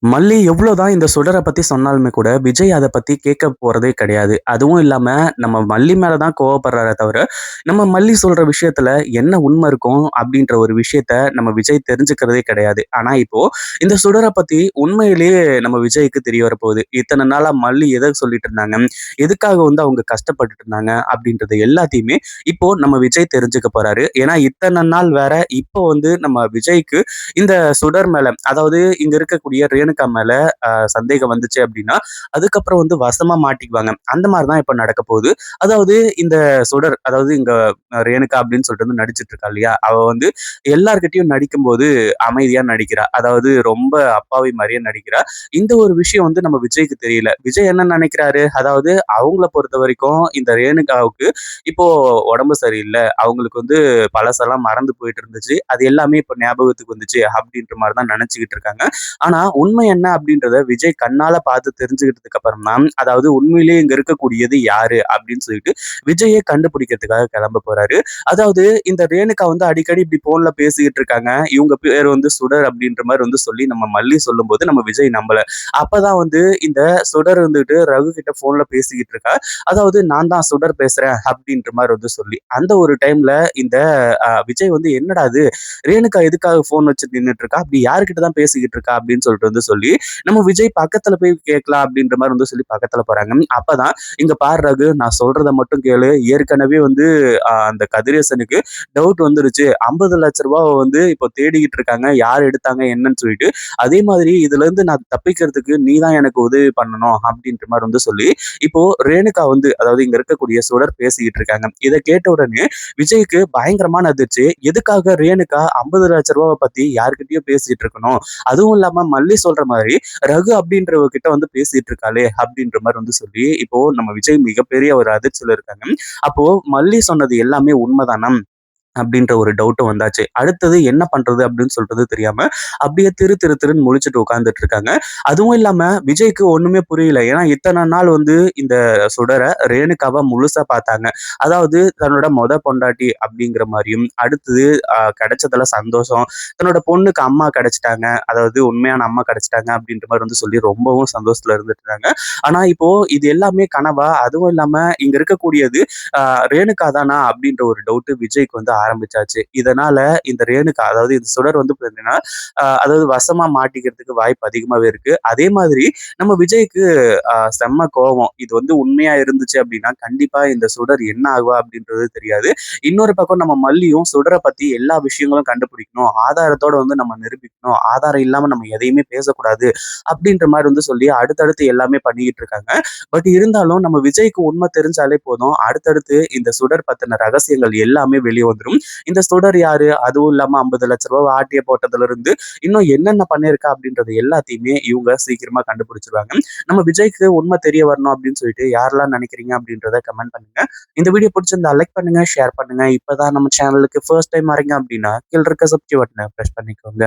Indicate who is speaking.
Speaker 1: மல்லி எவ்வளோதான் இந்த சுடர பத்தி சொன்னாலுமே கூட, விஜய் அத பத்தி கேட்க போறதே கிடையாது. அதுவும் இல்லாம நம்ம மல்லி மேல தான் கோவப்படுறாரே தவிர, நம்ம மல்லி சொல்ற விஷயத்துல என்ன உண்மை இருக்கும் அப்படின்ற ஒரு விஷயத்த நம்ம விஜய் தெரிஞ்சுக்கிறதே கிடையாது. ஆனா இப்போ இந்த சுடர பத்தி உண்மையிலேயே நம்ம விஜய்க்கு தெரிய வரப்போகுது. இத்தன நாளா மல்லி எத சொல்லிட்டு இருந்தாங்க, எதுக்காக அவங்க கஷ்டப்பட்டுட்டு இருந்தாங்க அப்படின்றது எல்லாத்தையுமே இப்போ நம்ம விஜய் தெரிஞ்சுக்க போறாரு. ஏன்னா இத்தன நாள் வேற, இப்போ நம்ம விஜய்க்கு இந்த சுடர் மேல, அதாவது இங்க இருக்கக்கூடிய ரேணுகா மேல சந்தேகம் வந்துச்சு அப்படின்னா, அதுக்கப்புறம் வசமா மாட்டிக்குவாங்க. அந்த மாரி தான் இப்ப நடக்க போகுது. அதாவது இந்த சுடர், அதாவது இங்க ரேணுகா அப்படின்னு சொல்லிட்டு நடிச்சுட்டு இருக்கா இல்லையா? அவ எல்லார்கிட்டயும் நடிக்கும்போது அமைதியா நடிக்கிறா. அதாவது ரொம்ப அப்பாவி மாரியே நடிக்கிறா. இந்த ஒரு விஷயம் நம்ம விஜய்க்கு தெரியல. விஜய் என்ன நினைக்கிறாரு? அதாவது அவங்கள பொறுத்தவரைக்கும் இந்த ரேணுகாவுக்கு இப்போ உடம்பு சரியில்ல. அவங்களுக்கு பழசெல்லாம் மறந்து போயிட்டு இருந்துச்சு. அது எல்லாமே இப்ப ஞாபகத்துக்கு வந்துச்சு அப்படின்ற மாரி தான் நெனச்சுக்கிட்டு இருக்காங்க. ஆனா உண்மை என்ன அப்படின்றத விஜய் கண்ணால பார்த்து தெரிஞ்சுக்கிட்டதுக்கு அப்புறம் தான், அதாவது உண்மையிலேயே இங்க இருக்கக்கூடியது யாரு அப்படின்னு சொல்லிட்டு விஜயே கண்டுபிடிக்கிறதுக்காக கிளம்ப போறாரு. அதாவது இந்த ரேணுகா அடிக்கடி இப்படி போன்ல பேசிக்கிட்டு இருக்காங்க. இவங்க பேர் சுடர் அப்படின்ற மாரி சொல்லி நம்ம மல்லி சொல்லும்போது நம்ம விஜய் நம்பல. அப்பதான் இந்த சுடர் ரகு கிட்ட போன்ல பேசிக்கிட்டு இருக்கா. அதாவது நான் தான் சுடர் பேசுறேன் அப்படின்ற மாரி சொல்லி. அந்த ஒரு டைம்ல இந்த விஜய் என்னடா இது, ரேணுகா எதுக்காக ஃபோன் வச்சுட்டு நின்னுட்டு இருக்கா? அப்படி யார்கிட்ட தான் பேசிக்கிட்டு இருக்கா? அப்படின்னு சொல்லிட்டு சொல்லி, நம்ம விஜய் பக்கத்துல போய் கேட்கலாம் அப்படின்ற மாரி சொல்லி பக்கத்துல போறாங்க. அப்பதான், "இங்க பாரு ரகு, நான் சொல்றத மட்டும் கேளு. ஏற்கனவே அந்த கதிரேசனுக்கு டவுட் வந்துருச்சு. ரூ. 50,00,000 இப்போ தேடிக்கிட்டு இருக்காங்க. யார் எடுத்தாங்க என்னன்னு சொல்லிட்டு. அதே மாதிரி இதுலருந்து நான் தப்பிக்கிறதுக்கு நீ தான் எனக்கு உதவி பண்ணணும்." அப்படின்ற மாரி சொல்லி, இப்போ ரேணுகா அதாவது இங்க இருக்கக்கூடிய சுடர் பேசிக்கிட்டு இருக்காங்க. இத கேட்ட உடனே விஜய்க்கு பயங்கரமான அதிர்ச்சி. எதுக்காக ரேணுகா ரூ. 50,00,000 பத்தி யார்கிட்டயோ பேசிட்டு இருக்கணும். அதுவும் இல்லாம மல்லி சொல்ற மாரி ரகு அப்படின்றவ கிட்ட பேசிட்டு இருக்காளே அப்படின்ற மாரி சொல்லி, இப்போ நம்ம விஜய் மிகப்பெரிய ஒரு அதிர்ச்சியில இருக்காங்க. அப்போ மல்லி சொன்னது எல்லாமே உண்மைதானா? அப்படின்ற ஒரு டவுட்டும் வந்தாச்சு. அடுத்தது என்ன பண்றது அப்படின்னு சொல்றது தெரியாம, அப்படியே திரு திரு திருன்னு முழிச்சுட்டு உட்கார்ந்துட்டு இருக்காங்க. அதுவும் இல்லாம விஜய்க்கு ஒண்ணுமே புரியல. ஏன்னா இத்தன நாள் இந்த சுடர ரேணுகாவ முழுசா பார்த்தாங்க. அதாவது தன்னோட பொண்டாட்டி அப்படிங்கிற மாரியும், அடுத்தது கிடைச்சதுல சந்தோஷம். தன்னோட பொண்ணுக்கு அம்மா கிடைச்சுட்டாங்க. அதாவது உண்மையான அம்மா கிடைச்சுட்டாங்க அப்படின்ற மாரி சொல்லி ரொம்பவும் சந்தோஷத்துல இருந்துட்டு இருந்தாங்க. ஆனா இப்போ இது எல்லாமே கனவா? அதுவும் இல்லாம இங்க இருக்கக்கூடியது அ ரேணுகா தானா? அப்படின்ற ஒரு டவுட் விஜய்க்கு ஆரம்பிச்சாச்சு. இதனால இந்த ரேணுகா, அதாவது இந்த சுடர் பார்த்தீங்கன்னா, அதாவது வசமா மாட்டிக்கிறதுக்கு வாய்ப்பு அதிகமாவே இருக்கு. அதே மாதிரி நம்ம விஜய்க்கு செம்ம கோவம். இது உண்மையா இருந்துச்சு அப்படின்னா, கண்டிப்பா இந்த சுடர் என்ன ஆகுவா அப்படின்றது தெரியாது. இன்னொரு பக்கம் நம்ம மல்லியும் சுடர பத்தி எல்லா விஷயங்களும் கண்டுபிடிக்கணும். ஆதாரத்தோட நம்ம நிரூபிக்கணும். ஆதாரம் இல்லாம நம்ம எதையுமே பேசக்கூடாது. அப்படின்ற மாரி சொல்லி அடுத்தடுத்து எல்லாமே பண்ணிக்கிட்டு இருக்காங்க. பட் இருந்தாலும் நம்ம விஜய்க்கு உண்மை தெரிஞ்சாலே போதும். அடுத்தடுத்து இந்த சுடர் பத்தின ரகசியங்கள் எல்லாமே வெளிய வந்துரும். இந்த சுடர் யாரு? அதுவும் இல்லாம ரூ. 50,00,000 ஆட்டிய போட்டதுலருந்து இன்னும் என்னென்ன பண்ணியிருக்கா அப்படின்றது எல்லாத்தையுமே இவங்க சீக்கிரமா கண்டுபிடிச்சுருவாங்க. நம்ம விஜய்க்கு உண்மை தெரிய வரணும் அப்படின்னு சொல்லிட்டு யாரெல்லாம் நினைக்கிறீங்க அப்படின்றத கமெண்ட் பண்ணுங்க. இந்த வீடியோ பிடிச்சிருந்தா லைக் பண்ணுங்க, ஷேர் பண்ணுங்க. இப்பதான் நம்ம சேனலுக்கு ஃபர்ஸ்ட் டைம் வரீங்க அப்படின்னா, கீழ இருக்க சப்ஸ்கிரைப் பட்டன பிரஸ் பண்ணிக்கோங்க.